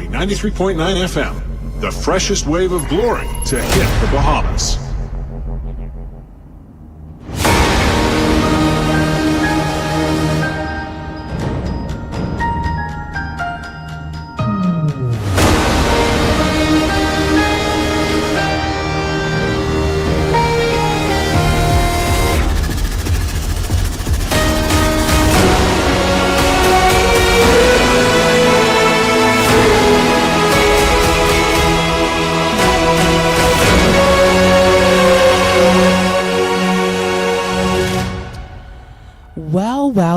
93.9 FM, the freshest wave of glory to hit the Bahamas.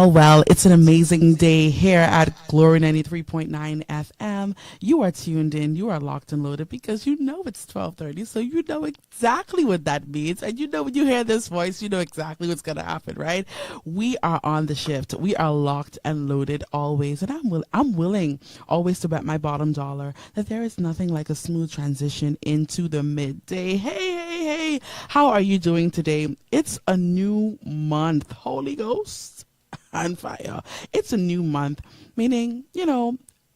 Well, it's an amazing day here at Glory 93.9 FM. You are tuned in, you are locked and loaded because you know it's 12:30, so you know exactly what that means. And you know when you hear this voice, you know exactly what's going to happen, right? We are on the shift. We are locked and loaded always. And I'm willing always to bet my bottom dollar that there is nothing like a smooth transition into the midday. Hey, how are you doing today? It's a new month. Holy Ghost on fire. It's a new month, meaning,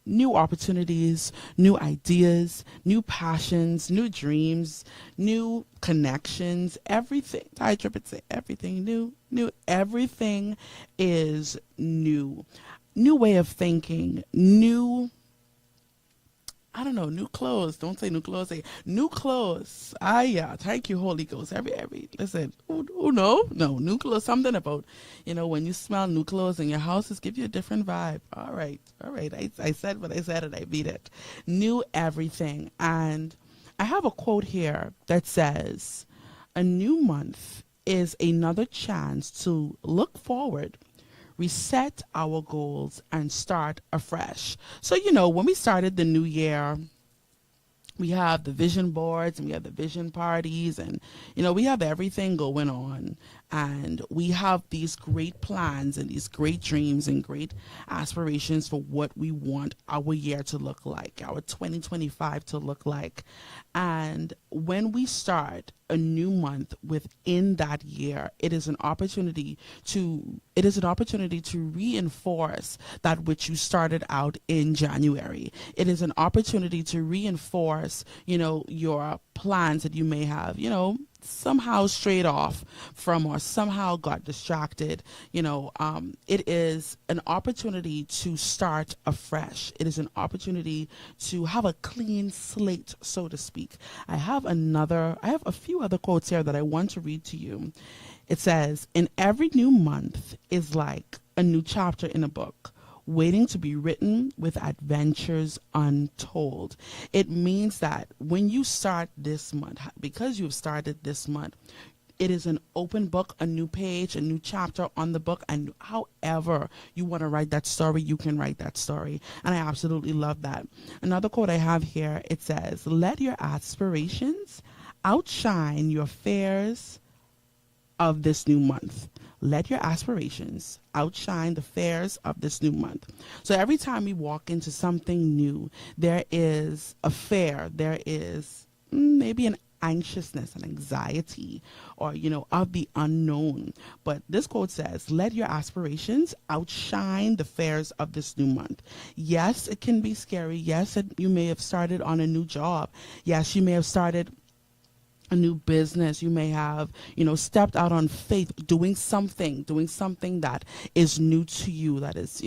new opportunities, new ideas, new passions, new dreams, new connections, everything. I tripped say everything new, everything is new. New way of thinking, new clothes. Don't say new clothes, say new clothes. Yeah. Thank you, Holy Ghost. Listen, no, new clothes. Something about, when you smell new clothes in your houses, give you a different vibe. All right. I said what I said and I beat it. New everything. And I have a quote here that says, a new month is another chance to look forward, reset our goals, and start afresh. So, when we started the new year, we have the vision boards and we have the vision parties and, we have everything going on. And we have these great plans and these great dreams and great aspirations for what we want our year to look like, our 2025 to look like. And when we start a new month within that year, it is an opportunity to reinforce that which you started out in January. It is an opportunity to reinforce, your plans that you may have, somehow strayed off from or somehow got distracted. It is an opportunity to start afresh. It is an opportunity to have a clean slate, so to speak. I have a few other quotes here that I want to read to you. It says, in every new month is like a new chapter in a book, waiting to be written with adventures untold. It means that when you start this month, because you've started this month, it is an open book, a new page, a new chapter on the book, and however you want to write that story, you can write that story. And I absolutely love that. Another quote I have here, it says, let your aspirations outshine your fears of this new month. Let your aspirations outshine the fears of this new month. So every time we walk into something new, there is a fear, there is maybe an anxiousness and anxiety or, of the unknown. But this quote says, let your aspirations outshine the fears of this new month. Yes, it can be scary. Yes, you may have started on a new job. Yes, you may have started a new business. You may have, stepped out on faith, doing something that is new to you, that is,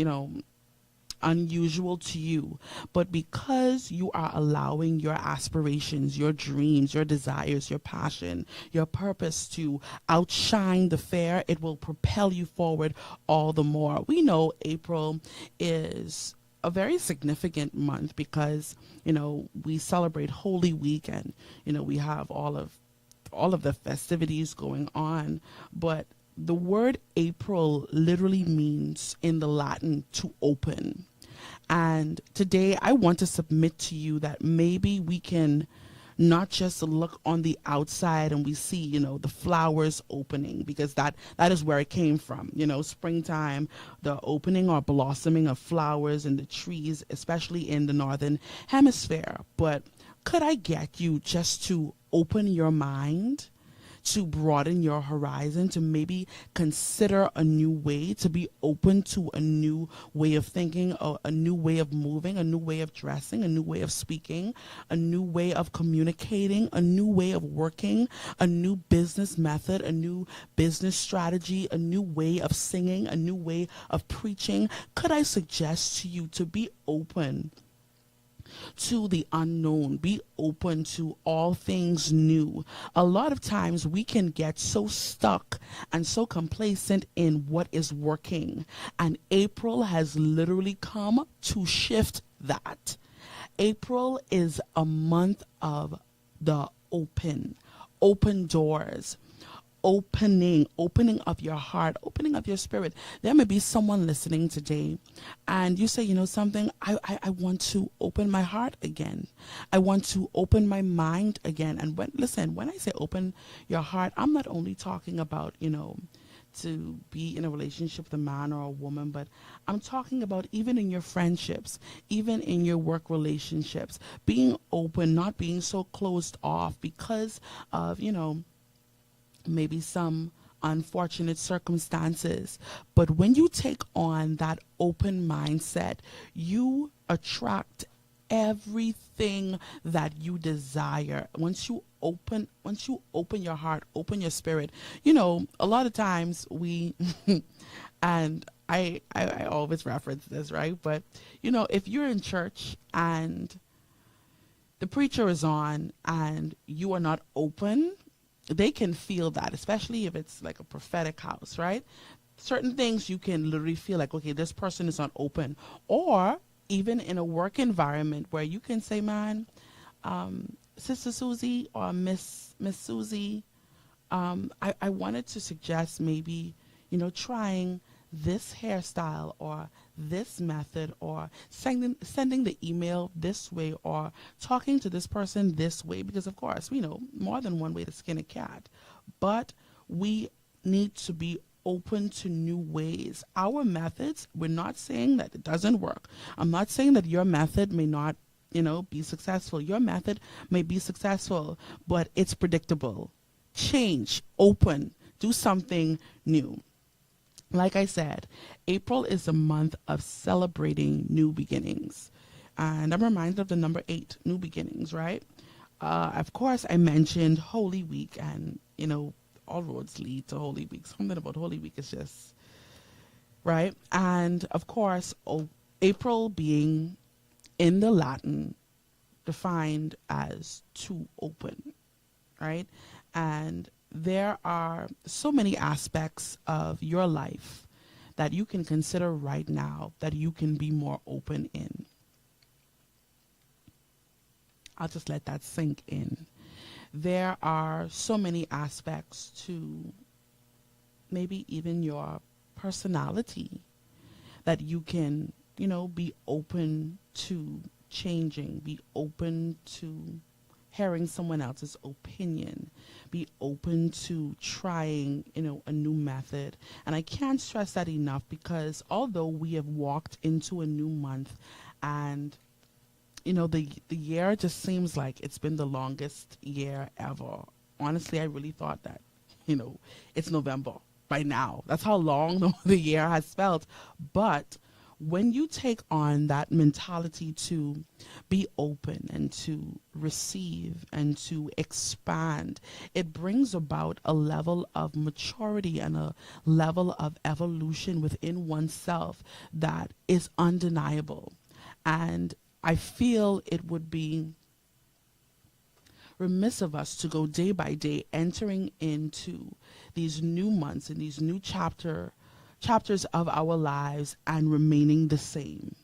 unusual to you. But because you are allowing your aspirations, your dreams, your desires, your passion, your purpose to outshine the fear, it will propel you forward all the more. We know April is a very significant month because, we celebrate Holy Week and, we have all of the festivities going on. But the word April literally means in the Latin to open. And today I want to submit to you that maybe we can not just look on the outside and we see, the flowers opening, because that is where it came from, springtime, the opening or blossoming of flowers in the trees, especially in the northern hemisphere. But could I get you just to open your mind to broaden your horizon, to maybe consider a new way, to be open to a new way of thinking, a new way of moving, a new way of dressing, a new way of speaking, a new way of communicating, a new way of working, a new business method, a new business strategy, a new way of singing, a new way of preaching. Could I suggest to you to be open to the unknown, be open to all things new? A lot of times we can get so stuck and so complacent in what is working, and April has literally come to shift that. April is a month of the open doors, opening of your heart, opening of your spirit. There may be someone listening today and you say, you know something, I want to open my heart again. I want to open my mind again. And when I say open your heart, I'm not only talking about, to be in a relationship with a man or a woman, but I'm talking about even in your friendships, even in your work relationships, being open, not being so closed off because of, maybe some unfortunate circumstances. But when you take on that open mindset, you attract everything that you desire. Once you open your heart, open your spirit. A lot of times we and I always reference this, right? But if you're in church and the preacher is on and you are not open, they can feel that, especially if it's like a prophetic house, right? Certain things you can literally feel like, okay, this person is not open. Or even in a work environment where you can say, man, Sister Susie or Miss Susie, I wanted to suggest maybe, trying this hairstyle or this method, or sending the email this way, or talking to this person this way, because of course we know more than one way to skin a cat, but we need to be open to new ways. Our methods, we're not saying that it doesn't work. I'm not saying that your method may not be successful. Your method may be successful, but it's predictable. Change, open, do something new. Like I said, April is a month of celebrating new beginnings. And I'm reminded of the number 8, new beginnings, right? Of course, I mentioned Holy Week, and, all roads lead to Holy Week. Something about Holy Week is just, right? And, of course, April being in the Latin defined as to open, right? And there are so many aspects of your life that you can consider right now that you can be more open in. I'll just let that sink in. There are so many aspects to maybe even your personality that you can, be open to changing, be open to hearing someone else's opinion, be open to trying, a new method. And I can't stress that enough, because although we have walked into a new month and, the year just seems like it's been the longest year ever. Honestly, I really thought that, it's November by now. That's how long the year has felt. But when you take on that mentality to be open and to receive and to expand, it brings about a level of maturity and a level of evolution within oneself that is undeniable. And I feel it would be remiss of us to go day by day entering into these new months and these new chapters of our lives and remaining the same.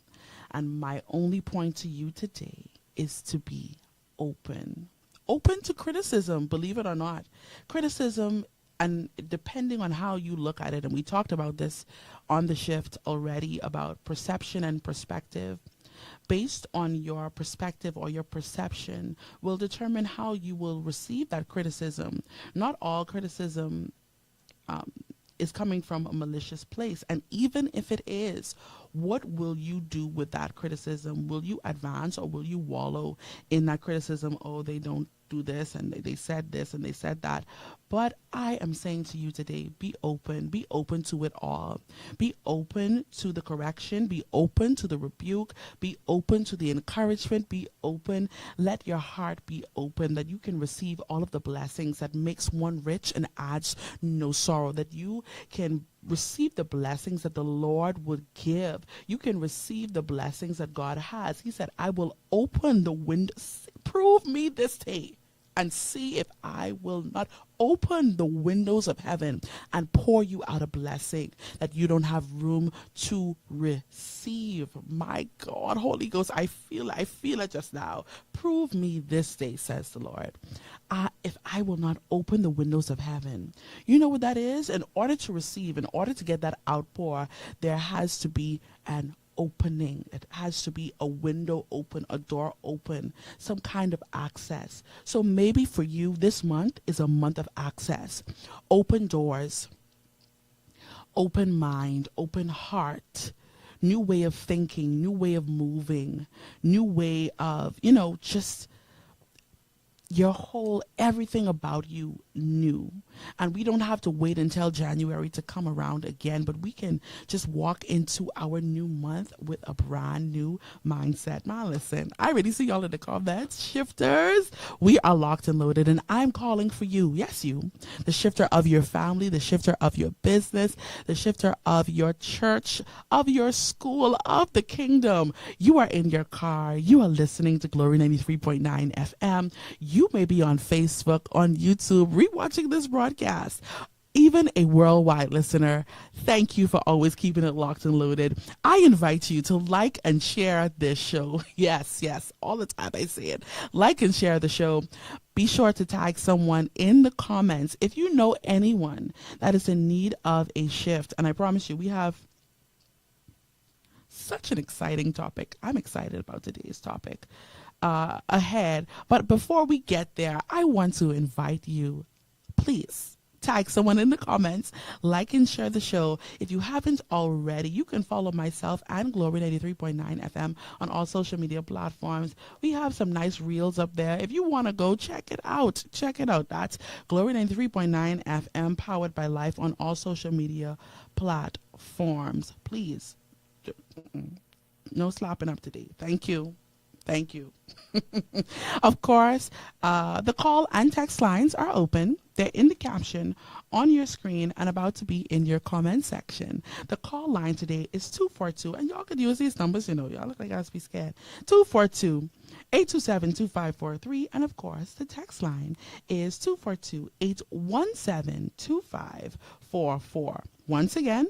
And my only point to you today is to be open to criticism, believe it or not. Criticism, and depending on how you look at it, and we talked about this on the shift already about perception and perspective. Based on your perspective or your perception will determine how you will receive that criticism. Not all criticism is coming from a malicious place. And even if it is, What will you do with that criticism? Will you advance, or will you wallow in that criticism? Oh, they don't do this, and they said this and they said that. But I am saying to you today, be open to it all. Be open to the correction, be open to the rebuke, be open to the encouragement, be open. Let your heart be open, that you can receive all of the blessings that makes one rich and adds no sorrow, that you can receive the blessings that the Lord would give. You can receive the blessings that God has. He said, I will open the windows. Prove me this day and see if I will not open the windows of heaven and pour you out a blessing that you don't have room to receive. My God, Holy Ghost, I feel it just now. Prove me this day, says the Lord, if I will not open the windows of heaven. You know what that is? In order to receive, in order to get that outpour, there has to be an opening. It has to be a window open, a door open, some kind of access. So maybe for you, this month is a month of access. Open doors, open mind, open heart, new way of thinking, new way of moving, new way of, just your whole, everything about you new. And we don't have to wait until January to come around again, but we can just walk into our new month with a brand new mindset. Now listen, I already see y'all in the comments. Shifters, we are locked and loaded, and I'm calling for you. Yes, you, the shifter of your family, the shifter of your business, the shifter of your church, of your school, of the kingdom. You are in your car. You are listening to Glory 93.9 FM. You may be on Facebook, on YouTube, rewatching this broadcast. Even a worldwide listener, thank you for always keeping it locked and loaded. I invite you to like and share this show. Yes, all the time I say it. Like and share the show. Be sure to tag someone in the comments if you know anyone that is in need of a shift. And I promise you, we have such an exciting topic. I'm excited about today's topic ahead. But before we get there, I want to invite you, please tag someone in the comments, like and share the show. If you haven't already, you can follow myself and Glory 93.9 FM on all social media platforms. We have some nice reels up there. If you want to go, check it out. That's Glory 93.9 FM, powered by Life, on all social media platforms. Please, no slapping up today. Thank you. Of course, the call and text lines are open. They're in the caption on your screen and about to be in your comment section. The call line today is 242, and y'all could use these numbers, y'all look like I was be scared. 242-827-2543, and of course, the text line is 242-817-2544. Once again,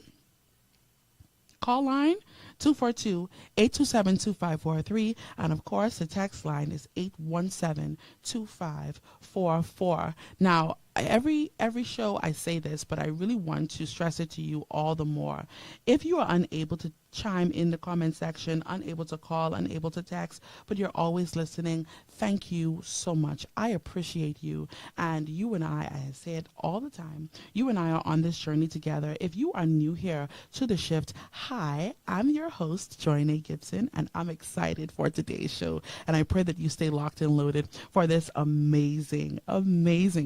call line 242-827-2543, and of course the text line is 817-2544. Now, every show I say this, but I really want to stress it to you all the more. If you are unable to chime in the comment section, unable to call, unable to text, but you're always listening, thank you so much. I appreciate you. And you and I say it all the time, you and I are on this journey together. If you are new here to The Shift, hi, I'm your host, Joinae Gibson, and I'm excited for today's show. And I pray that you stay locked and loaded for this amazing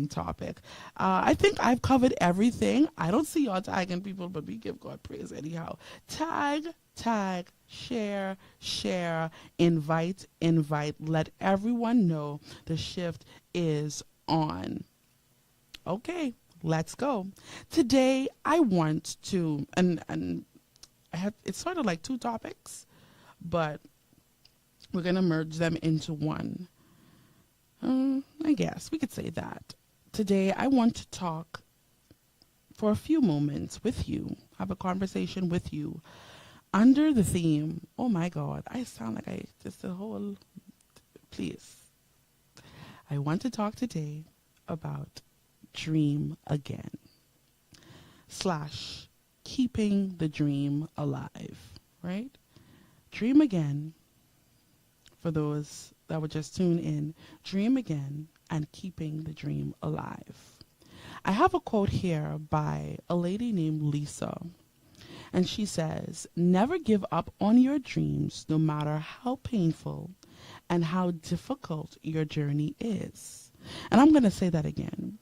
topic. I think I've covered everything. I don't see y'all tagging people, but we give God praise anyhow. Tag, share, invite. Let everyone know the shift is on. Okay, let's go. Today, I want to, and I have, it's sort of like two topics, but we're going to merge them into one. I guess we could say that. Today, I want to talk for a few moments with you, have a conversation with you under the theme, oh my God, I sound like I just a whole, please. I want to talk today about dream again / keeping the dream alive, right? Dream again, for those that would just tune in, dream again and keeping the dream alive. I have a quote here by a lady named Lisa. And she says, never give up on your dreams, no matter how painful and how difficult your journey is. And I'm going to say that again.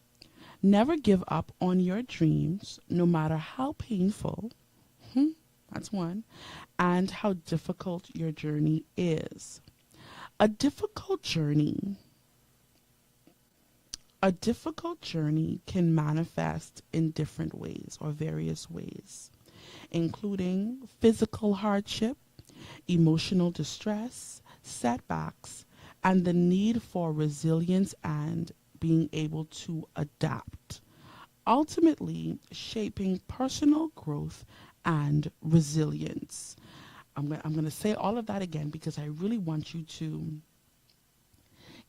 Never give up on your dreams, no matter how painful, that's one, and how difficult your journey is. A difficult journey can manifest in different ways or various ways, including physical hardship, emotional distress, setbacks, and the need for resilience and being able to adapt, ultimately shaping personal growth and resilience. I'm going to say all of that again because I really want you to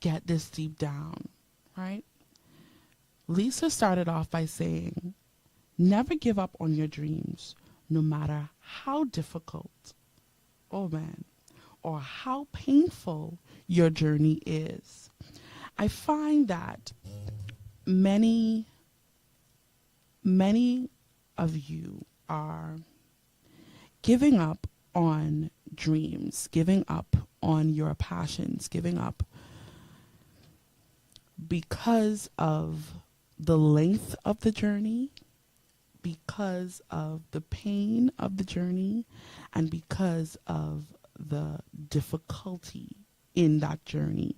get this deep down, right? Lisa started off by saying, never give up on your dreams, no matter how difficult, oh man, or how painful your journey is. I find that many of you are giving up on dreams, giving up on your passions, giving up because of the length of the journey, because of the pain of the journey, and because of the difficulty in that journey.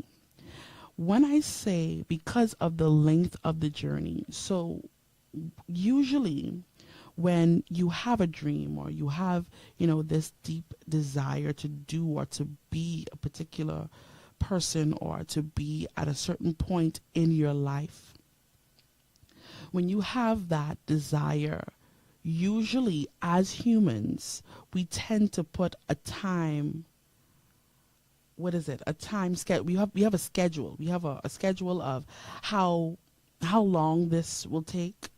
When I say because of the length of the journey, so usually when you have a dream or you have, this deep desire to do or to be a particular person or to be at a certain point in your life, when you have that desire, usually as humans, we tend to put a time, a time schedule. We have a schedule. We have a schedule of how long this will take,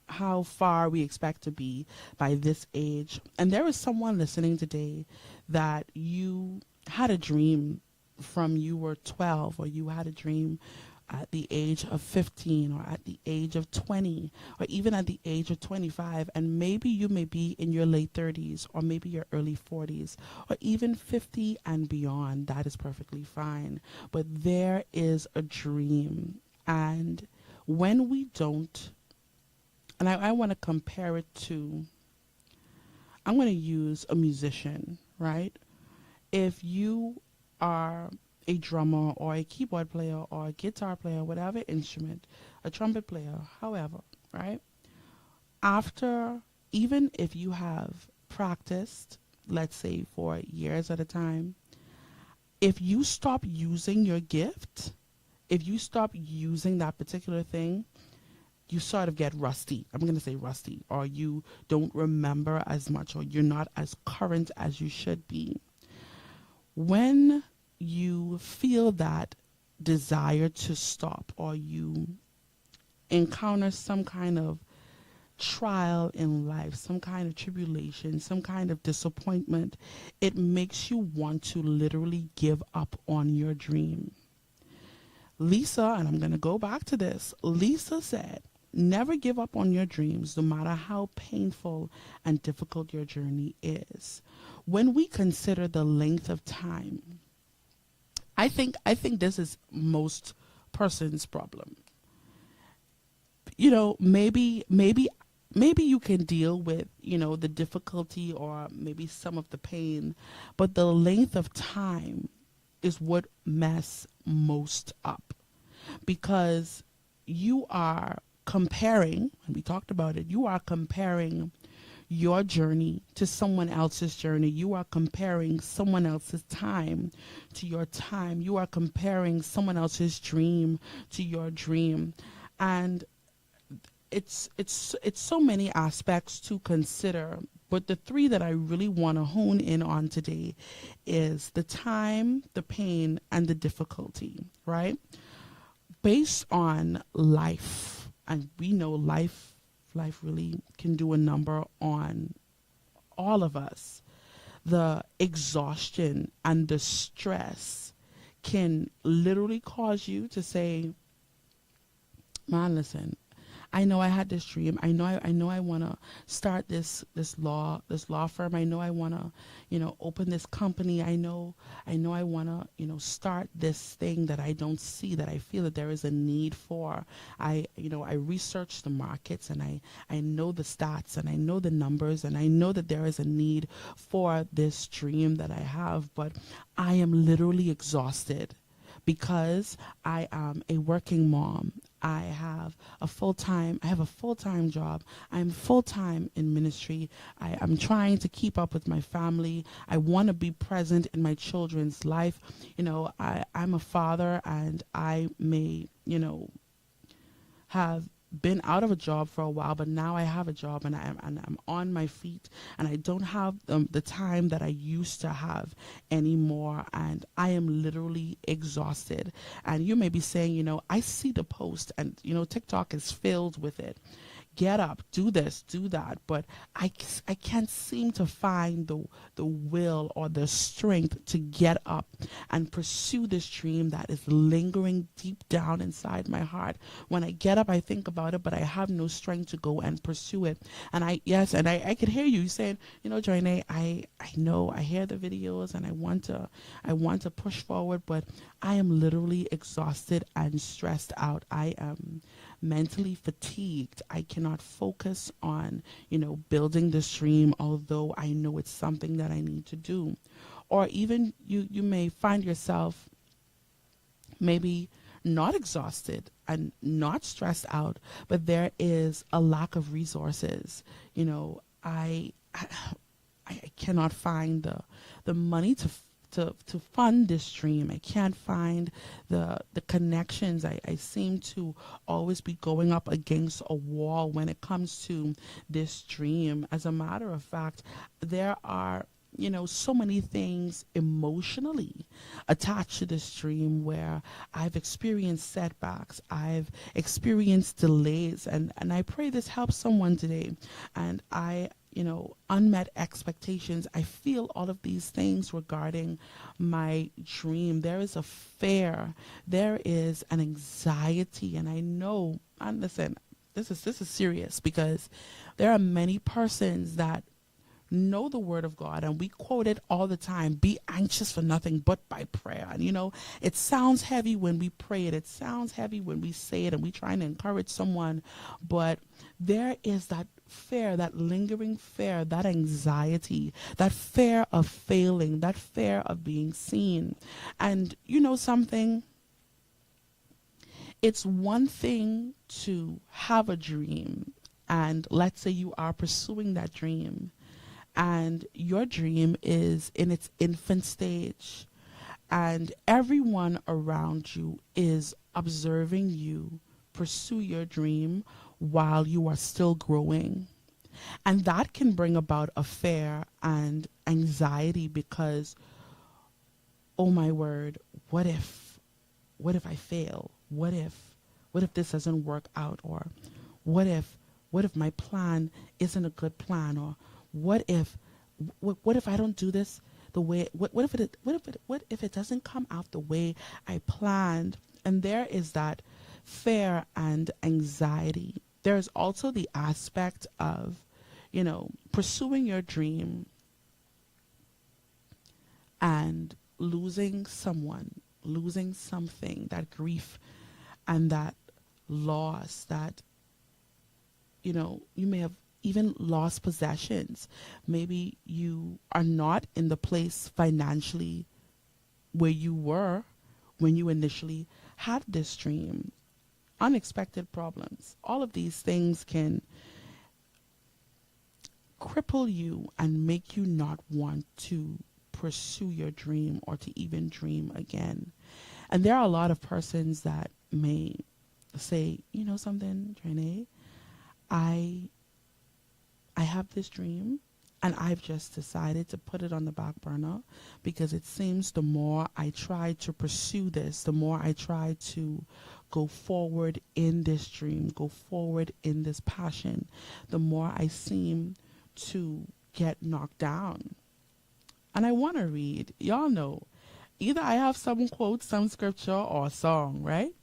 how far we expect to be by this age. And there is someone listening today that you had a dream from you were 12, or you had a dream at the age of 15 or at the age of 20 or even at the age of 25, and maybe you may be in your late 30s or maybe your early 40s or even 50 and beyond. That is perfectly fine, but there is a dream, and when we don't, and I want to compare it to, I'm going to use a musician, right? If you are a drummer or a keyboard player or a guitar player, whatever instrument, a trumpet player, however, right? After, even if you have practiced, let's say for years at a time, if you stop using your gift, if you stop using that particular thing, you sort of get rusty. I'm going to say rusty, or you don't remember as much, or you're not as current as you should be. When you feel that desire to stop, or you encounter some kind of trial in life, some kind of tribulation, some kind of disappointment, it makes you want to literally give up on your dream. Lisa, and I'm going to go back to this, Lisa said, never give up on your dreams, no matter how painful and difficult your journey is. When we consider the length of time, I think this is most person's problem. Maybe you can deal with, the difficulty or maybe some of the pain, but the length of time is what mess most up, because you are comparing, and we talked about it, you are comparing your journey to someone else's journey. You are comparing someone else's time to your time. You are comparing someone else's dream to your dream. And it's so many aspects to consider, but the three that I really want to hone in on today is the time, the pain, and the difficulty, right? Based on life, and we know life really can do a number on all of us. The exhaustion and the stress can literally cause you to say, man, listen, I know I had this dream. I know I want to start this law firm. I know I want to, open this company. I know I want to, start this thing that I don't see, that I feel that there is a need for. I research the markets, and I know the stats, and I know the numbers, and I know that there is a need for this dream that I have, but I am literally exhausted because I am a working mom. I have a full-time job. I'm full-time in ministry. I'm trying to keep up with my family. I want to be present in my children's life. I'm a father, and I may, have been out of a job for a while, but now I have a job, and I'm on my feet, and I don't have the time that I used to have anymore, and I am literally exhausted. And you may be saying, I see the post, and TikTok is filled with it. Get up, do this, do that, but I can't seem to find the will or the strength to get up and pursue this dream that is lingering deep down inside my heart. When I get up, I think about it, but I have no strength to go and pursue it. And I could hear you saying, Joinae, I know, I hear the videos, and I want to push forward, but I am literally exhausted and stressed out. I am mentally fatigued. I cannot focus on, building this dream, although I know it's something that I need to do. Or even you may find yourself maybe not exhausted and not stressed out, but there is a lack of resources. I cannot find the money to fund this dream. I can't find the connections. I seem to always be going up against a wall when it comes to this dream. As a matter of fact, there are so many things emotionally attached to this dream where I've experienced setbacks, I've experienced delays, and I pray this helps someone today. And unmet expectations. I feel all of these things regarding my dream. There is a fear, there is an anxiety, and I know, and listen, this is serious, because there are many persons that know the word of God, and we quote it all the time: be anxious for nothing but by prayer. And it sounds heavy when we pray it sounds heavy when we say it, and we trying to encourage someone, but there is that fear, that lingering fear, that anxiety, that fear of failing, that fear of being seen. And something, it's one thing to have a dream, and let's say you are pursuing that dream, and your dream is in its infant stage, and everyone around you is observing you pursue your dream while you are still growing. And that can bring about a fear and anxiety, because, oh my word, what if I fail? What if this doesn't work out? Or what if my plan isn't a good plan? Or what if I don't do this the way, what if it doesn't come out the way I planned? And there is that fear and anxiety. There's also the aspect of, pursuing your dream and losing someone, losing something, that grief and that loss, that, you may have even lost possessions. Maybe you are not in the place financially where you were when you initially had this dream. Unexpected problems. All of these things can cripple you and make you not want to pursue your dream or to even dream again. And there are a lot of persons that may say, something, Joinae, I have this dream, and I've just decided to put it on the back burner, because it seems the more I try to pursue this, the more I try to go forward in this dream, go forward in this passion, the more I seem to get knocked down. And I want to read, y'all know, either I have some quote, some scripture, or a song, right?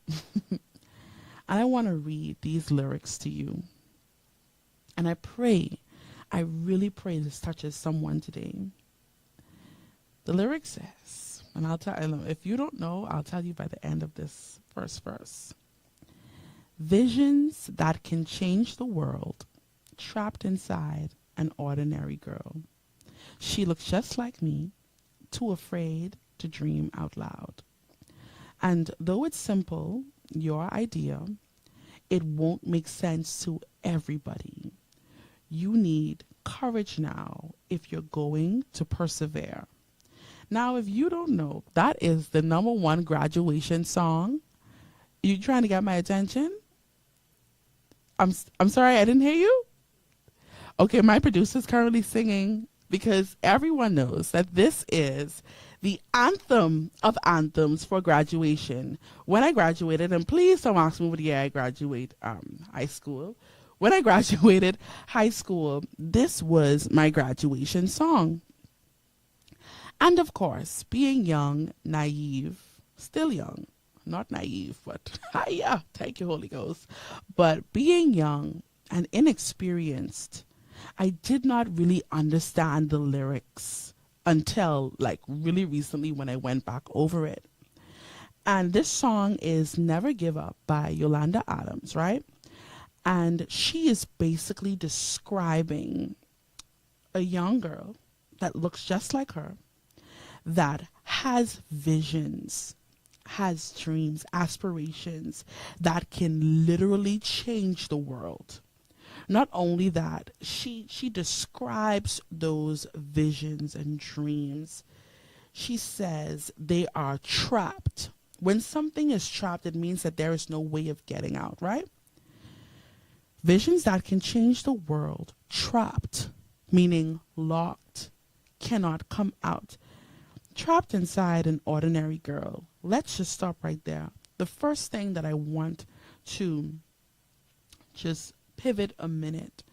And I want to read these lyrics to you. And I really pray this touches someone today. The lyric says, and I'll tell you, if you don't know, I'll tell you by the end of this first verse. Visions that can change the world, trapped inside an ordinary girl. She looks just like me, too afraid to dream out loud. And though it's simple, your idea, it won't make sense to everybody. You need courage now if you're going to persevere. Now, if you don't know, that is the #1 graduation song. You trying to get my attention? I'm sorry, I didn't hear you. Okay, my producer's currently singing because everyone knows that this is the anthem of anthems for graduation. When I graduated, and please don't ask me what year I graduated high school. When I graduated high school, this was my graduation song. And of course, being young, naive, still young, not naive, but yeah, thank you, Holy Ghost. But being young and inexperienced, I did not really understand the lyrics until like really recently when I went back over it. And this song is Never Give Up by Yolanda Adams, right? And she is basically describing a young girl that looks just like her, that has visions, has dreams, aspirations that can literally change the world. Not only that, she describes those visions and dreams. She says they are trapped. When something is trapped, it means that there is no way of getting out, right? Visions that can change the world, trapped, meaning locked, cannot come out. Trapped inside an ordinary girl. Let's just stop right there. The first thing that I want to just pivot a minute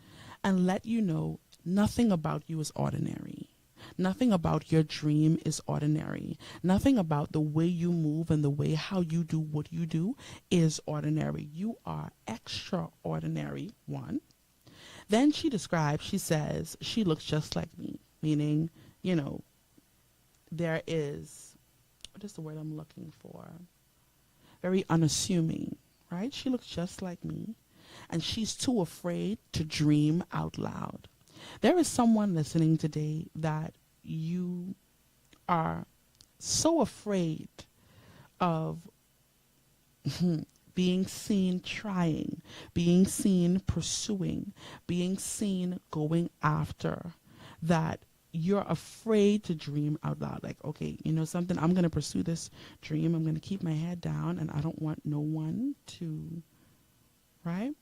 and let you know, nothing about you is ordinary. Nothing about your dream is ordinary. Nothing about the way you move and the way how you do what you do is ordinary. You are extraordinary, one. Then she says, she looks just like me, meaning, there is, what is the word I'm looking for? Very unassuming, right? She looks just like me, and she's too afraid to dream out loud. There is someone listening today that you are so afraid of being seen trying, being seen pursuing, being seen going after, that you're afraid to dream out loud. Like, okay, something, I'm going to pursue this dream. I'm going to keep my head down and I don't want no one to, right?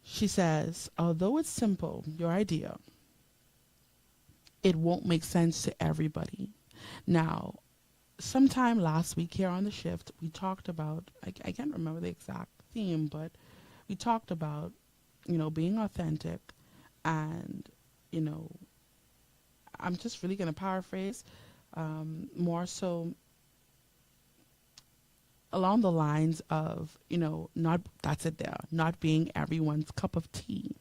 She says, although it's simple, your idea, it won't make sense to everybody. Now, sometime last week here on the shift, we talked about, I can't remember the exact theme, but we talked about, being authentic and, I'm just really going to paraphrase more so along the lines of, not being everyone's cup of tea.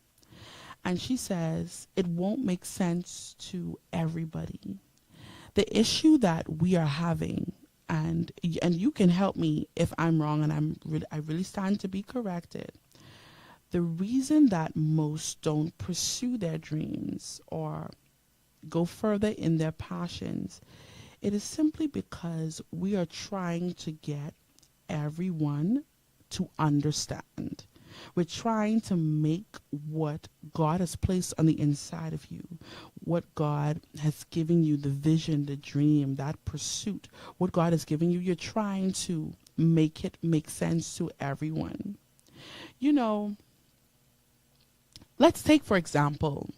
And she says, it won't make sense to everybody. The issue that we are having, and you can help me if I'm wrong, and I really stand to be corrected. The reason that most don't pursue their dreams or go further in their passions, it is simply because we are trying to get everyone to understand. We're trying to make what God has placed on the inside of you, what God has given you, the vision, the dream, that pursuit, what God has given you, you're trying to make it make sense to everyone. Let's take, for example,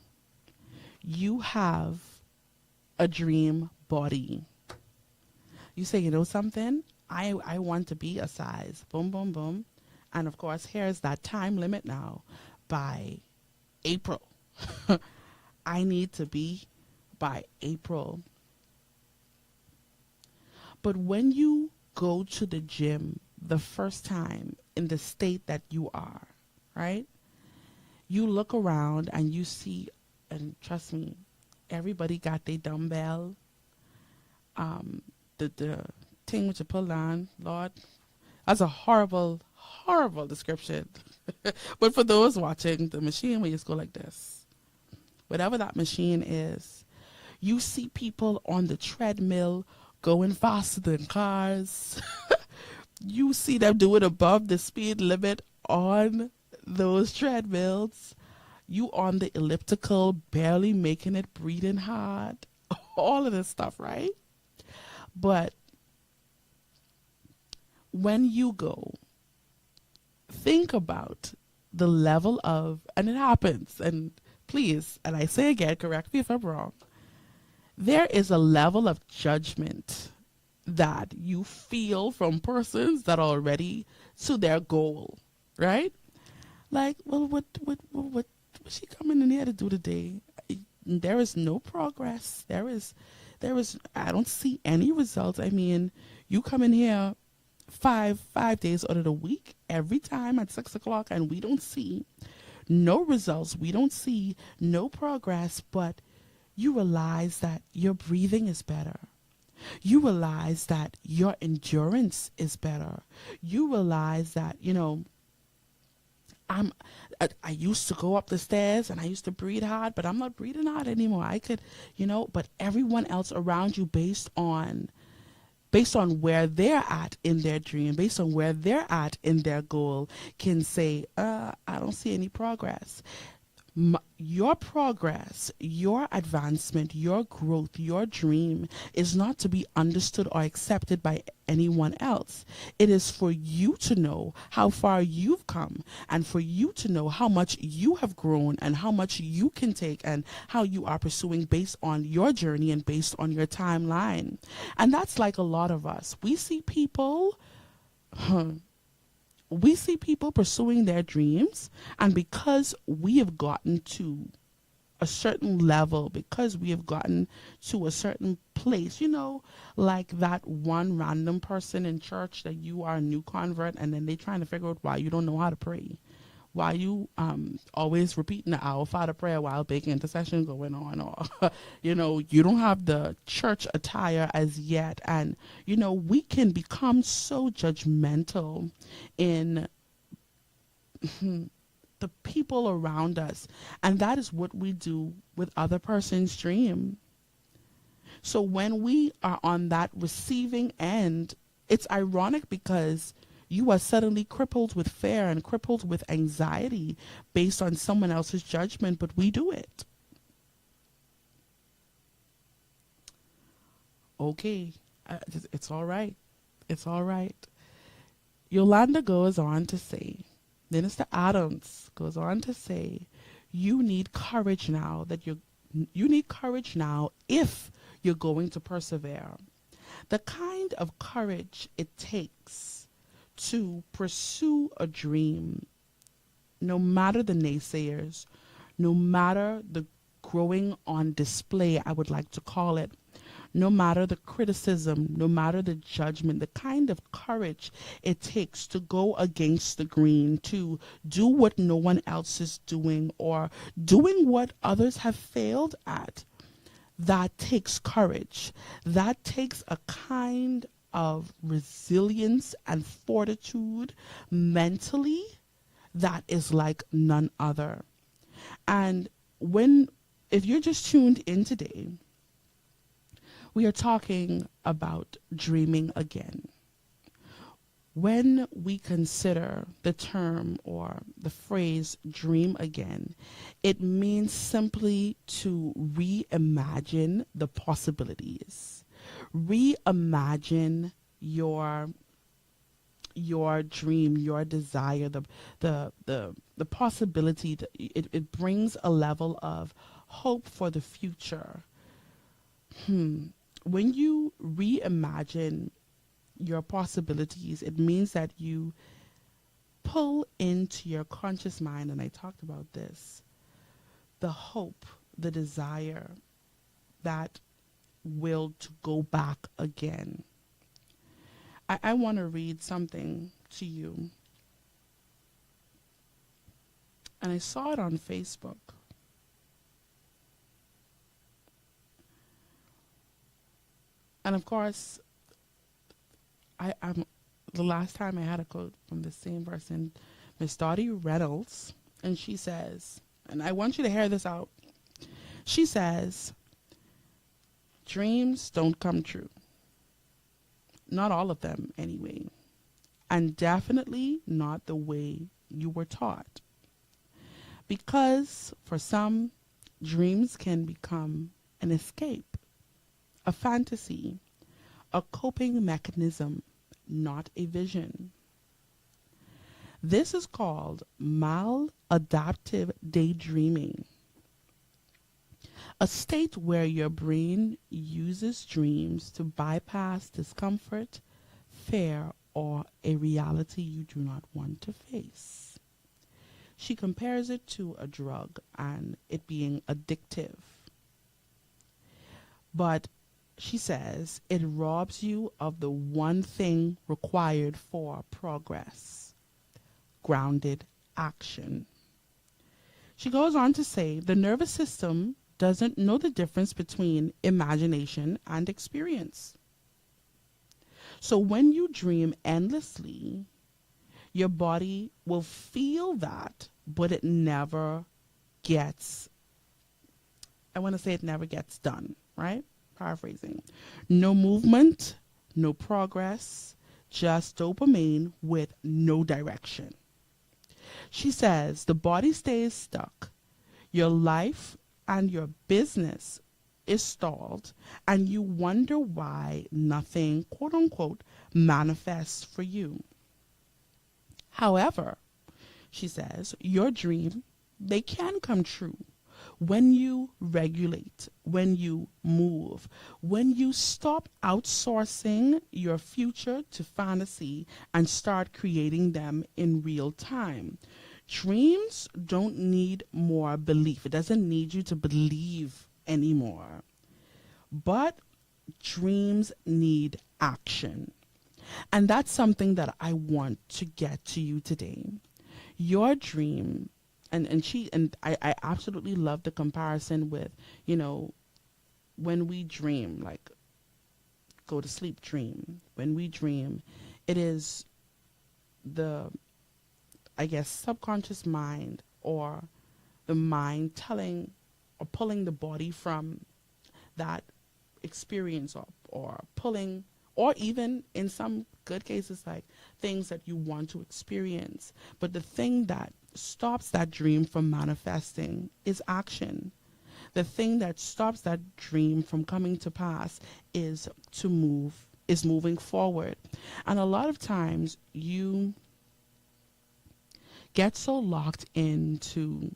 you have a dream body. You say, something? I want to be a size. Boom, boom, boom. And of course, here's that time limit now. By April. I need to be by April. But when you go to the gym the first time in the state that you are, right? You look around and you see, and trust me, everybody got their dumbbell, the thing which you pull on, Lord. That's a horrible, horrible description. But for those watching, the machine where you just go like this, whatever that machine is, you see people on the treadmill going faster than cars. You see them doing above the speed limit on those treadmills. You on the elliptical, barely making it, breathing hard. All of this stuff, right? But when you go, think about the level of, and it happens, and please, and I say again, correct me if I'm wrong, there is a level of judgment that you feel from persons that are already to their goal, right? Like, well, what she coming in here to do today? There is no progress. There is, I don't see any results. I mean, you come in here five days out of the week, every time at 6 o'clock, and we don't see no results. We don't see no progress, but you realize that your breathing is better. You realize that your endurance is better. You realize that, I used to go up the stairs and I used to breathe hard, but I'm not breathing hard anymore. I could, but everyone else around you, based on where they're at in their dream, based on where they're at in their goal, can say, I don't see any progress. Your progress, your advancement, your growth, your dream is not to be understood or accepted by anyone else. It is for you to know how far you've come, and for you to know how much you have grown and how much you can take and how you are pursuing based on your journey and based on your timeline. And that's like a lot of us. We see people pursuing their dreams, and because we have gotten to a certain level, because we have gotten to a certain place, like that one random person in church that you are a new convert, and then they trying to figure out why you don't know how to pray, why you always repeating the Our Father prayer while big intercession going on, or you don't have the church attire as yet. And we can become so judgmental in the people around us, and that is what we do with other person's dream. So when we are on that receiving end, it's ironic because you are suddenly crippled with fear and crippled with anxiety based on someone else's judgment, but we do it. Okay, it's all right. It's all right. Yolanda goes on to say, Minister Adams goes on to say, you need courage now you need courage now if you're going to persevere. The kind of courage it takes to pursue a dream, no matter the naysayers, no matter the growing on display, I would like to call it, no matter the criticism, no matter the judgment, the kind of courage it takes to go against the grain, to do what no one else is doing, or doing what others have failed at. That takes courage. That takes a kind of resilience and fortitude mentally that is like none other. And if you're just tuned in today, we are talking about dreaming again. When we consider the term or the phrase dream again, it means simply to reimagine the possibilities. Reimagine your dream, your desire, the possibility. It brings a level of hope for the future. When you reimagine your possibilities, it means that you pull into your conscious mind, and I talked about this, the hope, the desire, that will to go back again. I want to read something to you. And I saw it on Facebook. And of course, I'm the last time I had a quote from the same person, Miss Dottie Reynolds, and she says, and I want you to hear this out. She says, dreams don't come true. Not all of them, anyway. And definitely not the way you were taught. Because for some, dreams can become an escape, a fantasy, a coping mechanism, not a vision. This is called maladaptive daydreaming, a state where your brain uses dreams to bypass discomfort, fear, or a reality you do not want to face. She compares it to a drug and it being addictive. But she says it robs you of the one thing required for progress: grounded action. She goes on to say the nervous system doesn't know the difference between imagination and experience. So when you dream endlessly, your body will feel that, but it never gets, I want to say it never gets done, right? Paraphrasing. No movement, no progress, just dopamine with no direction. She says the body stays stuck. Your life and your business is stalled, and you wonder why nothing, quote unquote, manifests for you. However, she says, your dream, they can come true when you regulate, when you move, when you stop outsourcing your future to fantasy and start creating them in real time. Dreams don't need more belief. It doesn't need you to believe anymore. But dreams need action. And that's something that I want to get to you today. Your dream, I absolutely love the comparison with, when we dream, like go to sleep dream. When we dream, it is the, I guess, subconscious mind or the mind telling or pulling the body from that experience or pulling, or even in some good cases, like things that you want to experience. But the thing that stops that dream from manifesting is action. The thing that stops that dream from coming to pass is moving forward. And a lot of times you get so locked into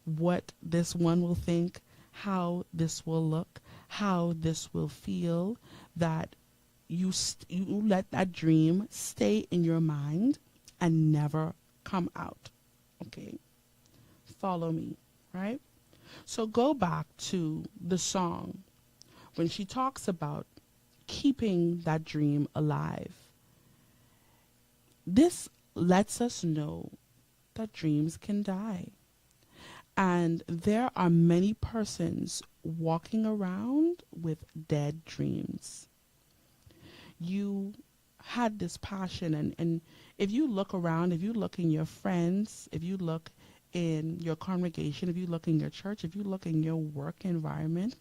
what this one will think, how this will look, how this will feel, that you let that dream stay in your mind and never come out. Okay? Follow me, right? So go back to the song when she talks about keeping that dream alive. This lets us know that dreams can die. And there are many persons walking around with dead dreams. You had this passion, and if you look around, if you look in your friends, if you look in your congregation, if you look in your church, if you look in your work environment,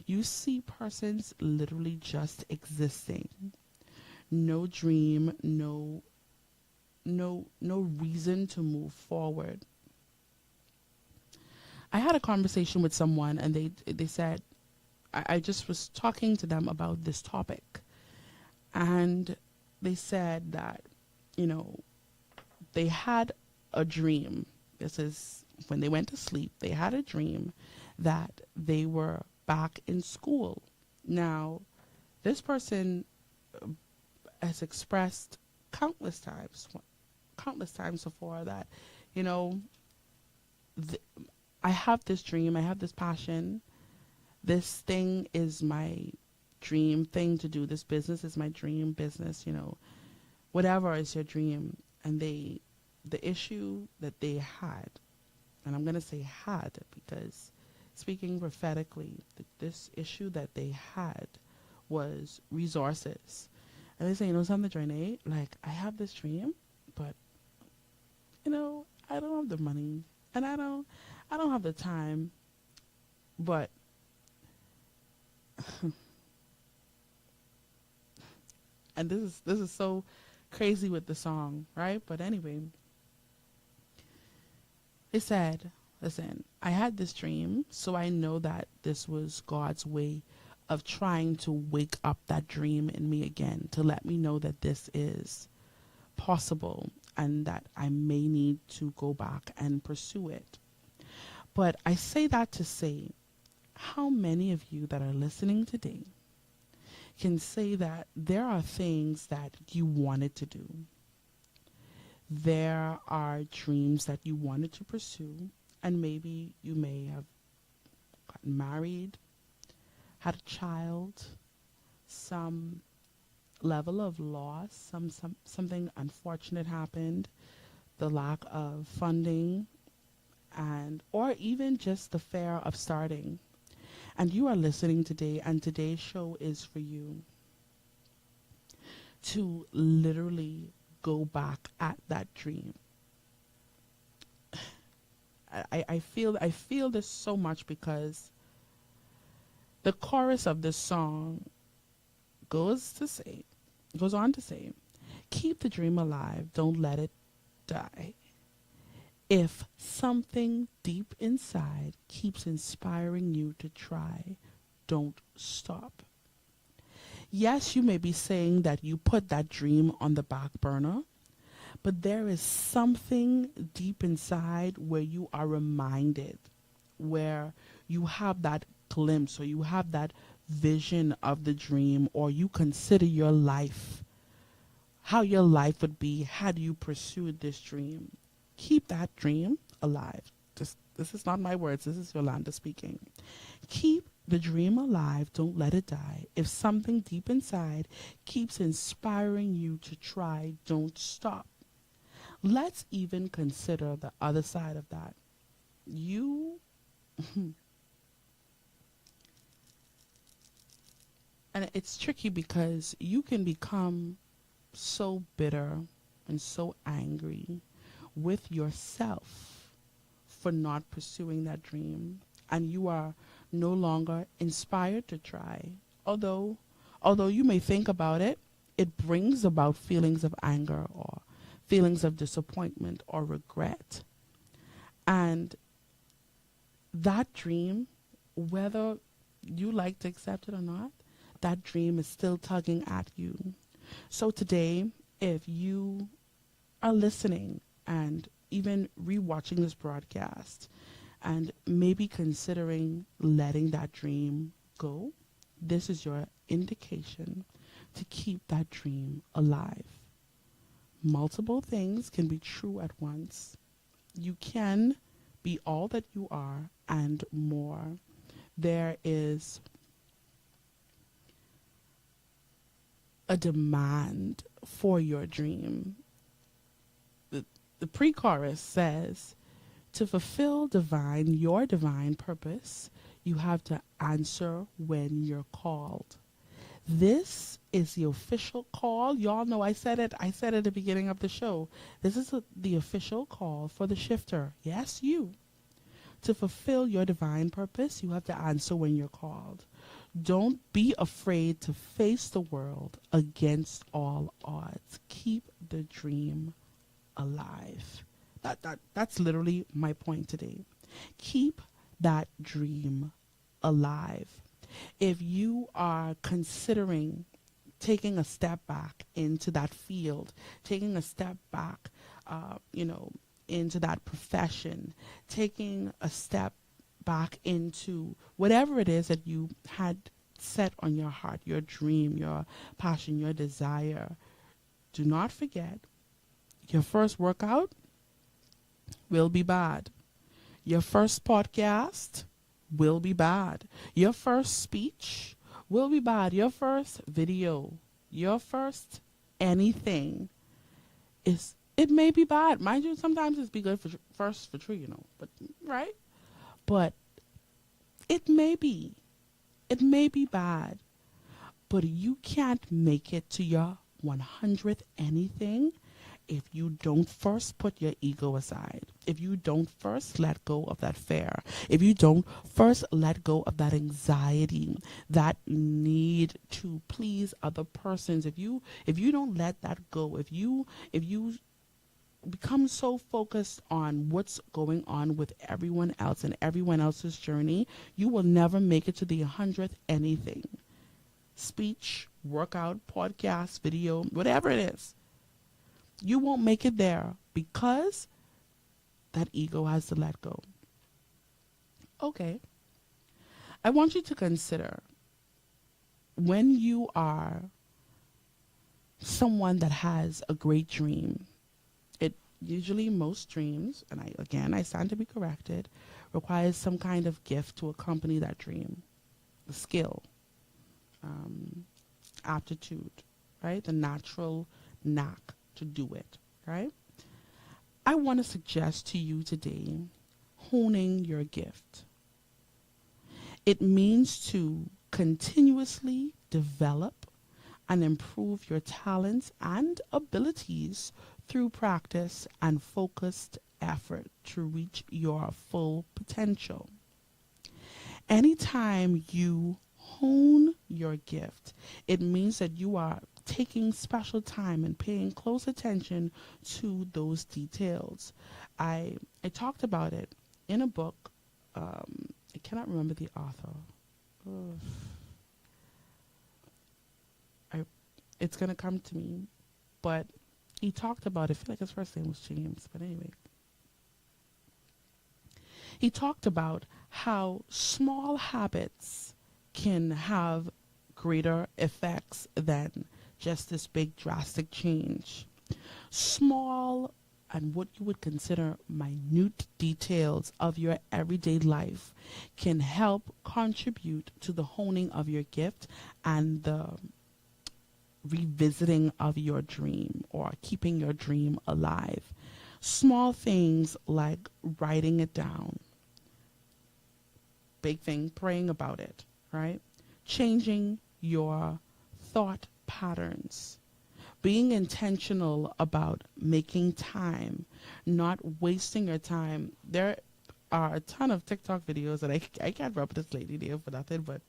you see persons literally just existing. No dream, no reason to move forward. I had a conversation with someone, and they said, I just was talking to them about this topic, and they said that, they had a dream. This is when they went to sleep. They had a dream that they were back in school. Now, this person has expressed countless times before that, I have this dream, I have this passion. This thing is my dream thing to do. This business is my dream business, whatever is your dream. And the issue that they had, and I'm going to say had because speaking prophetically, this issue that they had was resources. And they say, something, Joinae, like, I have this dream, but, I don't have the money and I don't have the time, but and this is so crazy with the song, right? But anyway, it said, listen, I had this dream, so I know that this was God's way of trying to wake up that dream in me again, to let me know that this is possible and that I may need to go back and pursue it. But I say that to say, how many of you that are listening today can say that there are things that you wanted to do? There are dreams that you wanted to pursue, and maybe you may have gotten married, had a child, some level of loss, something unfortunate happened, the lack of funding, or even just the fear of starting. And you are listening today, and today's show is for you to literally go back at that dream. I feel this so much because the chorus of this song goes on to say, keep the dream alive, don't let it die. If something deep inside keeps inspiring you to try, don't stop. Yes, you may be saying that you put that dream on the back burner, but there is something deep inside where you are reminded, where you have that glimpse or you have that vision of the dream, or you consider your life, how your life would be had you pursued this dream. Keep that dream alive. This is not my words. This is Yolanda speaking. Keep the dream alive. Don't let it die. If something deep inside keeps inspiring you to try, don't stop. Let's even consider the other side of that. And it's tricky because you can become so bitter and so angry with yourself for not pursuing that dream, and you are no longer inspired to try. Although you may think about it, it brings about feelings of anger or feelings of disappointment or regret. And that dream, whether you like to accept it or not, that dream is still tugging at you. So today, if you are listening and even rewatching this broadcast and maybe considering letting that dream go, this is your indication to keep that dream alive. Multiple things can be true at once. You can be all that you are and more. There is a demand for your dream. The pre-chorus says, to fulfill your divine purpose, you have to answer when you're called. This is the official call. Y'all know I said it at the beginning of the show. This is the official call for the shifter. Yes, you. To fulfill your divine purpose, you have to answer when you're called. Don't be afraid to face the world against all odds. Keep the dream alive. That's literally my point today. Keep that dream alive. If you are considering taking a step back into that field, taking a step back, into that profession, taking a step back into whatever it is that you had set on your heart, your dream, your passion, your desire, do not forget, your first workout will be bad. Your first podcast will be bad. Your first speech will be bad. Your first video, your first anything it may be bad. Mind you, sometimes it's be good for first for true, but right? But it may be. It may be bad. But you can't make it to your 100th anything if you don't first put your ego aside, if you don't first let go of that fear, if you don't first let go of that anxiety, that need to please other persons, if you don't let that go, if you become so focused on what's going on with everyone else and everyone else's journey, you will never make it to the 100th anything. Speech, workout, podcast, video, whatever it is. You won't make it there because that ego has to let go. Okay. I want you to consider when you are someone that has a great dream. Usually most dreams, and I stand to be corrected, requires some kind of gift to accompany that dream. The skill, aptitude, right? The natural knack to do it, right? I want to suggest to you today honing your gift. It means to continuously develop and improve your talents and abilities through practice and focused effort to reach your full potential. Anytime you hone your gift, it means that you are taking special time and paying close attention to those details. I talked about it in a book. I cannot remember the author. It's going to come to me, but he talked about, I feel like his first name was James, but anyway. He talked about how small habits can have greater effects than just this big drastic change. Small and what you would consider minute details of your everyday life can help contribute to the honing of your gift and the revisiting of your dream or keeping your dream alive. Small things like writing it down. Big thing, praying about it, right? Changing your thought patterns. Being intentional about making time, not wasting your time. There are a ton of TikTok videos that I can't remember this lady name for nothing, but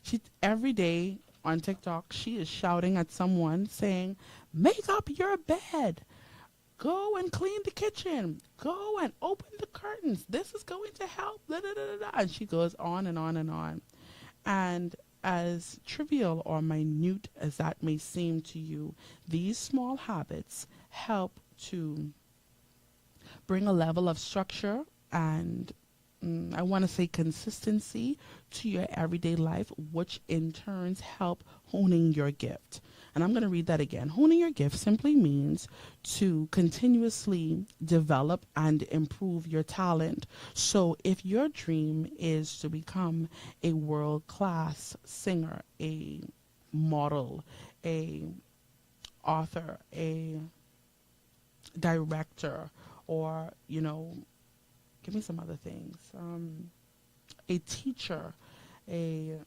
she every day on TikTok, she is shouting at someone saying, make up your bed. Go and clean the kitchen. Go and open the curtains. This is going to help. Da, da, da, da, da. And she goes on and on and on. And as trivial or minute as that may seem to you, these small habits help to bring a level of structure and I want to say consistency to your everyday life, which in turns help honing your gift. And I'm going to read that again. Honing your gift simply means to continuously develop and improve your talent. So if your dream is to become a world-class singer, a model, a author, a director, or, give me some other things. A teacher, a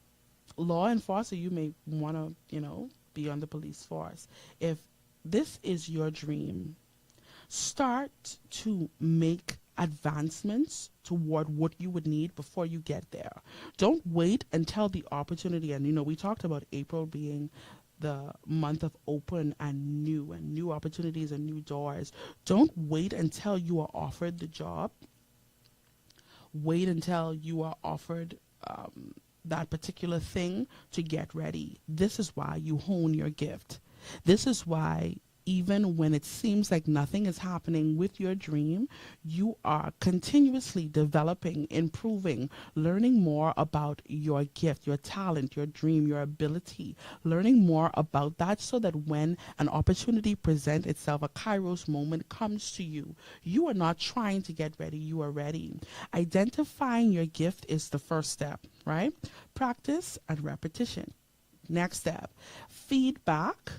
law enforcer, you may want to, be on the police force. If this is your dream, start to make advancements toward what you would need before you get there. Don't wait until the opportunity, and we talked about April being the month of open and new opportunities and new doors. Don't wait until you are offered the job. Wait until you are offered that particular thing to get ready. This is why you hone your gift. This is why even when it seems like nothing is happening with your dream, you are continuously developing, improving, learning more about your gift, your talent, your dream, your ability, learning more about that so that when an opportunity presents itself, a Kairos moment comes to you, you are not trying to get ready, you are ready. Identifying your gift is the first step, right? Practice and repetition. Next step, feedback.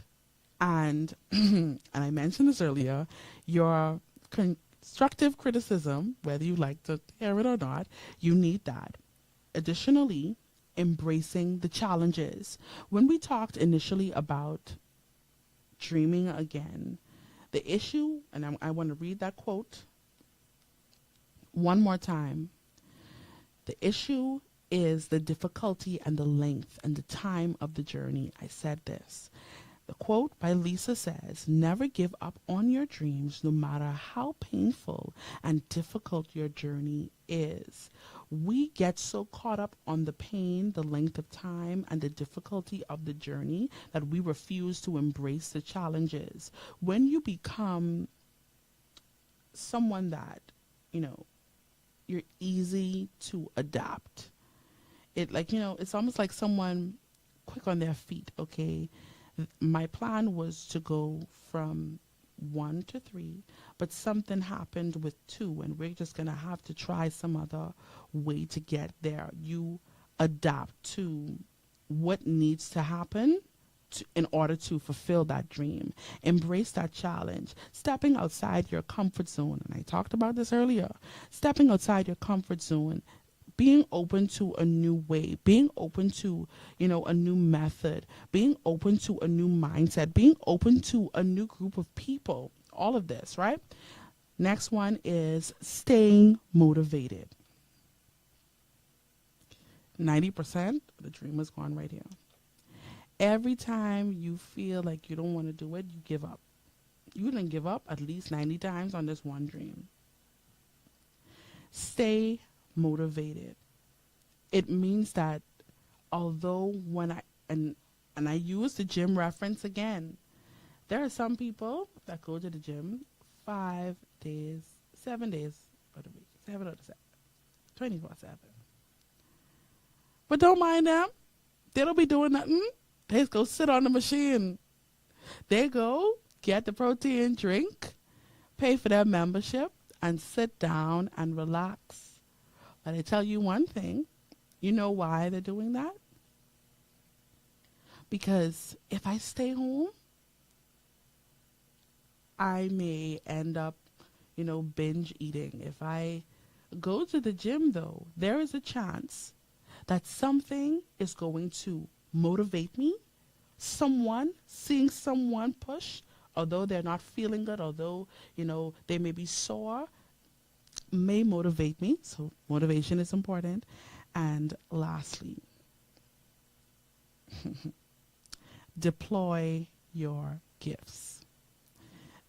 And and I mentioned this earlier, your constructive criticism, whether you like to hear it or not, you need that. Additionally, embracing the challenges. When we talked initially about dreaming again, the issue, and I want to read that quote one more time. The issue is the difficulty and the length and the time of the journey. I said this. The quote by Lisa says, "Never give up on your dreams, no matter how painful and difficult your journey is." We get so caught up on the pain, the length of time, and the difficulty of the journey that we refuse to embrace the challenges. When you become someone that, you're easy to adapt, it's almost like someone quick on their feet, okay? My plan was to go from 1 to 3, but something happened with 2, and we're just going to have to try some other way to get there. You adapt to what needs to happen in order to fulfill that dream. Embrace that challenge. Stepping outside your comfort zone, and I talked about this earlier. Stepping outside your comfort zone, being open to a new way, being open to, a new method, being open to a new mindset, being open to a new group of people, all of this, right? Next one is staying motivated. 90% of the dream is gone right here. Every time you feel like you don't want to do it, you give up. You didn't give up at least 90 times on this one dream. Stay motivated. It means that although when I use the gym reference again, there are some people that go to the gym 5 days, 7 days of the week, 7 out of 7, 24/7. But don't mind them. They don't be doing nothing. They just go sit on the machine. They go get the protein drink, pay for their membership, and sit down and relax. But I tell you one thing, you know why they're doing that? Because if I stay home, I may end up, binge eating. If I go to the gym, though, there is a chance that something is going to motivate me. Seeing someone push, although they're not feeling good, although, they may be sore, may motivate me. So motivation is important. And lastly, deploy your gifts.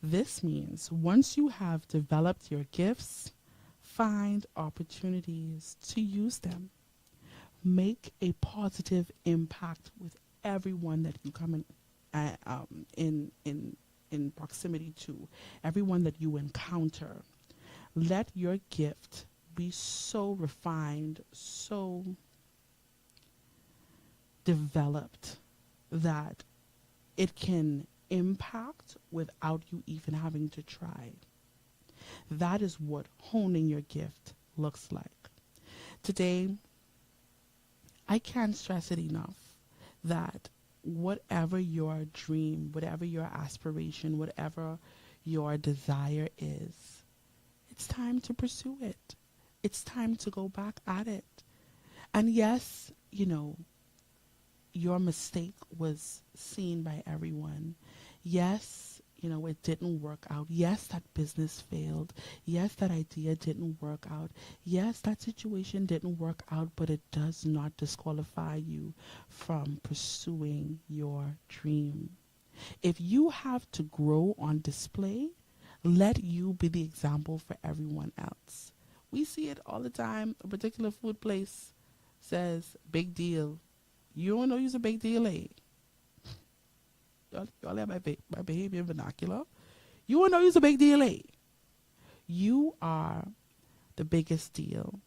This means once you have developed your gifts, find opportunities to use them. Make a positive impact with everyone that you come in proximity to, everyone that you encounter. Let your gift be so refined, so developed that it can impact without you even having to try. That is what honing your gift looks like. Today, I can't stress it enough that whatever your dream, whatever your aspiration, whatever your desire is, it's time to pursue it. It's time to go back at it. And yes, your mistake was seen by everyone. Yes, it didn't work out. Yes, that business failed. Yes, that idea didn't work out. Yes, that situation didn't work out, but it does not disqualify you from pursuing your dream. If you have to grow on display, let you be the example for everyone else. We see it all the time. A particular food place says, big deal. You don't know you're a big deal, eh? Y'all have my behavior vernacular. You don't know you're a big deal, eh? You are the biggest deal.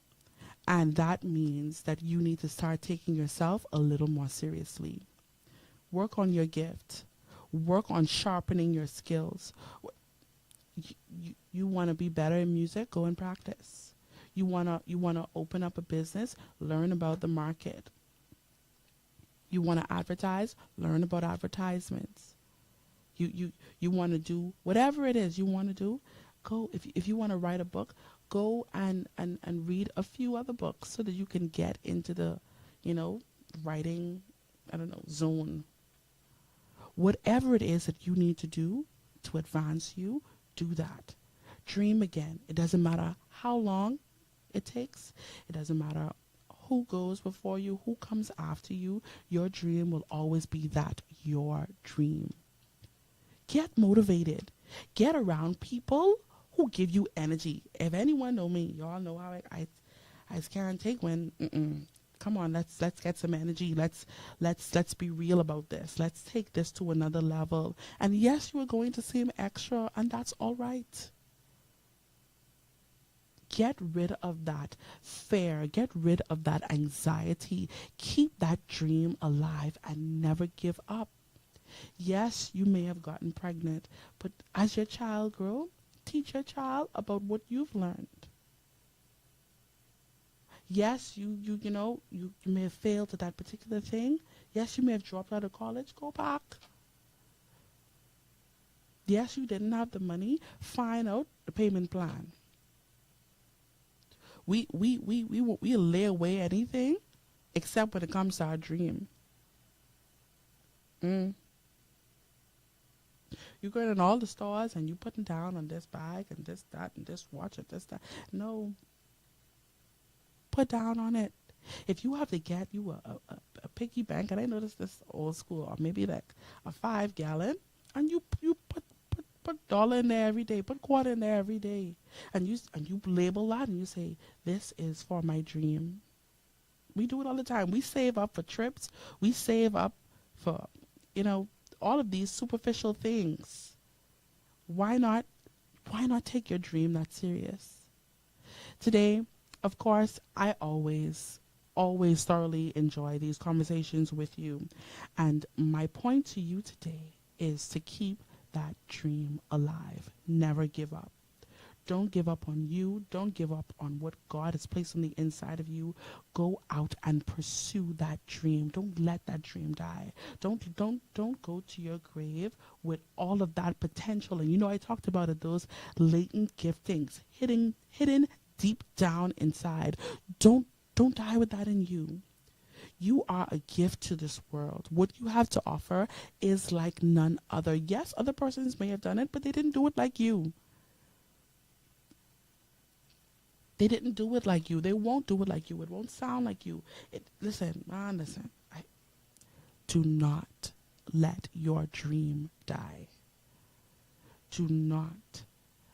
And that means that you need to start taking yourself a little more seriously. Work on your gift. Work on sharpening your skills. You want to be better in music? Go and practice. You wanna open up a business? Learn about the market. You want to advertise? Learn about advertisements. You want to do whatever it is you want to do. Go, if you want to write a book, go and read a few other books so that you can get into the, writing, I don't know, zone. Whatever it is that you need to do to advance you, do that. Dream again. It doesn't matter how long it takes. It doesn't matter who goes before you, who comes after you. Your dream will always be that, your dream. Get motivated. Get around people who give you energy. If anyone know me, y'all know how I can't take when. Come on, let's get some energy. Let's be real about this. Let's take this to another level. And yes, you are going to seem extra, and that's all right. Get rid of that fear. Get rid of that anxiety. Keep that dream alive and never give up. Yes, you may have gotten pregnant, but as your child grows, teach your child about what you've learned. Yes, you may have failed at that particular thing. Yes, you may have dropped out of college. Go back. Yes, you didn't have the money. Find out the payment plan. We lay away anything except when it comes to our dream. You go in all the stores and you putting down on this bag and this, that, and this watch and this, that. No. Put down on it. If you have to get you a piggy bank, and I know this old school, or maybe like a 5-gallon, and you put $1 in there every day, put $1 in there every day, and you label that and you say, this is for my dream. We do it all the time. We save up for trips. We save up for, all of these superficial things. Why not take your dream that serious? Today, of course, I always thoroughly enjoy these conversations with you. And my point to you today is to keep that dream alive. Never give up. Don't give up on you. Don't give up on what God has placed on the inside of you. Go out and pursue that dream. Don't let that dream die. Don't go to your grave with all of that potential. And I talked about it, those latent giftings hidden deep down inside. Don't die with that in you. You are a gift to this world. What you have to offer is like none other. Yes, other persons may have done it, but they didn't do it like you. They didn't do it like you. They won't do it like you. It won't sound like you. Listen. Do not let your dream die. Do not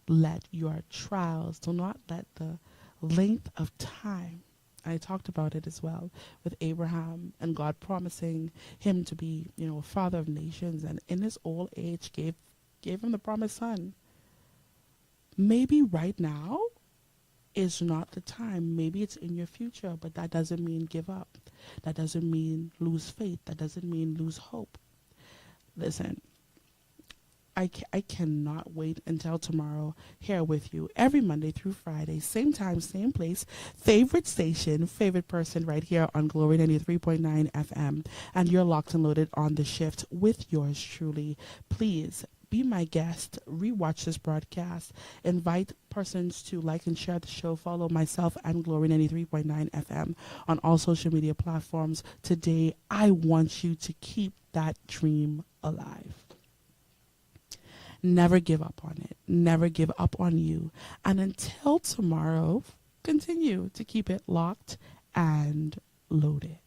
let your trials, do not let the length of time. I talked about it as well with Abraham and God promising him to be, a father of nations, and in his old age gave him the promised son. Maybe right now is not the time. Maybe it's in your future, but that doesn't mean give up. That doesn't mean lose faith. That doesn't mean lose hope. Listen, I cannot wait until tomorrow here with you every Monday through Friday, same time, same place, favorite station, favorite person right here on Glory 93.9 FM. And you're locked and loaded on the shift with yours truly. Please be my guest, rewatch this broadcast, invite persons to like and share the show, follow myself and Glory 93.9 FM on all social media platforms. Today, I want you to keep that dream alive. Never give up on it. Never give up on you. And until tomorrow, continue to keep it locked and loaded.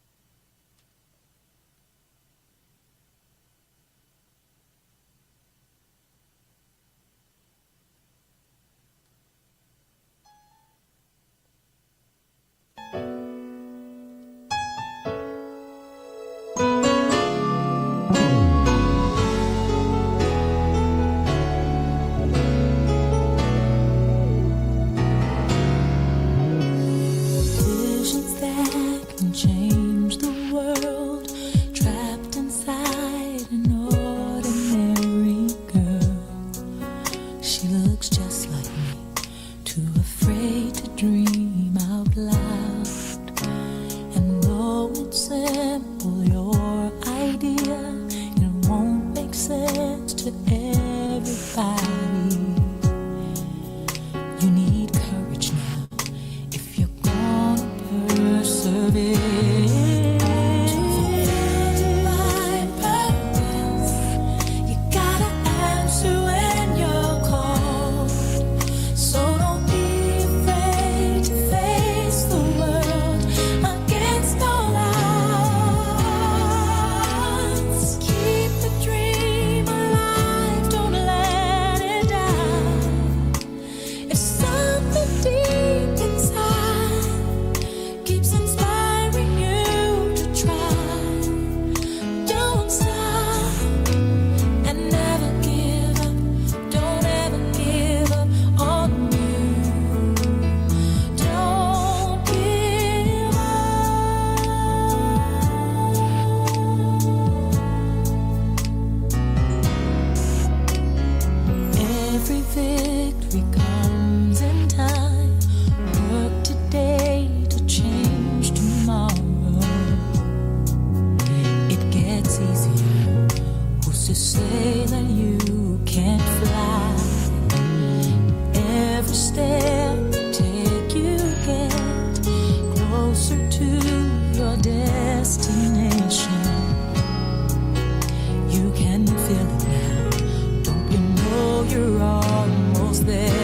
Simple, you're Every victory comes in time. Work today to change tomorrow. It gets easier. Who's to say that you can't fly? Every step you take, you get closer to your destination. You can feel it now. Don't you know you're almost there?